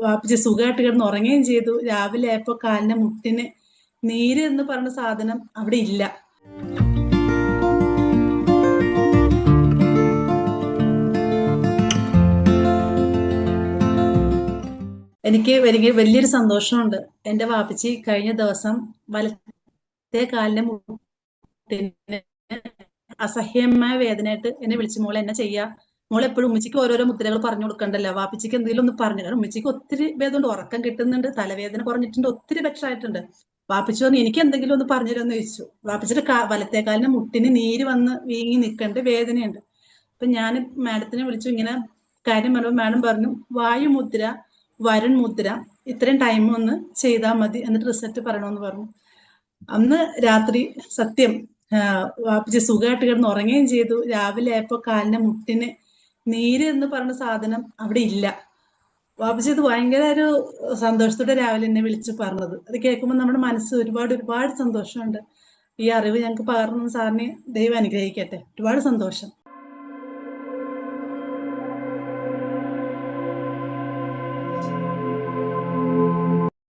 വാപ്പച്ചി സുഖമായിട്ട് കിടന്ന് ഉറങ്ങുകയും ചെയ്തു. രാവിലെ ആയപ്പോ കാലിന്റെ മുട്ടിന് നീര് എന്ന് പറഞ്ഞ സാധനം അവിടെ ഇല്ല. എനിക്ക് വലിയൊരു സന്തോഷമുണ്ട്. എന്റെ വാപ്പച്ചി കഴിഞ്ഞ ദിവസം വലത്തെ കാലിന്റെ മുട്ടിന് അസഹ്യമായ വേദനയായിട്ട് എന്നെ വിളിച്ചു, മോളെ എന്നെ ചെയ്യാ, മോളെ എപ്പോഴും ഉമ്മച്ചിക്ക് ഓരോരോ മുദ്രകൾ പറഞ്ഞു കൊടുക്കണ്ടല്ലോ, വാപ്പച്ചിക്ക് എന്തെങ്കിലും ഒന്ന് പറഞ്ഞു. കാരണം ഉമ്മച്ചിക്ക് ഒത്തിരി ഭേദമുണ്ട്, ഉറക്കം കിട്ടുന്നുണ്ട്, തലവേദന കുറഞ്ഞിട്ടുണ്ട്, ഒത്തിരി ബെറ്റർ ആയിട്ടുണ്ട്. വാപ്പച്ചി പറഞ്ഞു എനിക്ക് എന്തെങ്കിലും ഒന്ന് പറഞ്ഞു തരുമെന്ന് ചോദിച്ചു. വാപ്പച്ചിയുടെ വലത്തെ കാലിന്റെ മുട്ടിന് നീര് വന്ന് വീങ്ങി നിൽക്കണ്ട്, വേദനയുണ്ട്. അപ്പൊ ഞാൻ മാഡത്തിനെ വിളിച്ചു, ഇങ്ങനെ കാര്യം പറയുമ്പോൾ മാഡം പറഞ്ഞു വായുമുദ്ര, വരുൺ മുദ്ര, ഇത്രയും ടൈം ഒന്ന് ചെയ്താൽ മതി, എന്നിട്ട് റിസൾട്ട് പറയണമെന്ന് പറഞ്ഞു. അന്ന് രാത്രി സത്യം വാപ്പച്ചി സുഖമായിട്ട് കിടന്ന് ഉറങ്ങുകയും ചെയ്തു. രാവിലെ ആയപ്പോ കാലിന്റെ മുട്ടിന് നീര് എന്ന് പറഞ്ഞ സാധനം അവിടെ ഇല്ല. വാപ്പച്ചി ഇത് ഭയങ്കര ഒരു സന്തോഷത്തോടെ രാവിലെ എന്നെ വിളിച്ച് പറഞ്ഞത്. അത് കേൾക്കുമ്പോൾ നമ്മുടെ മനസ്സ് ഒരുപാട് സന്തോഷമുണ്ട്. ഈ അറിവ് ഞങ്ങൾക്ക് പകർന്നു സാറിനെ ദൈവം അനുഗ്രഹിക്കട്ടെ. ഒരുപാട് സന്തോഷം.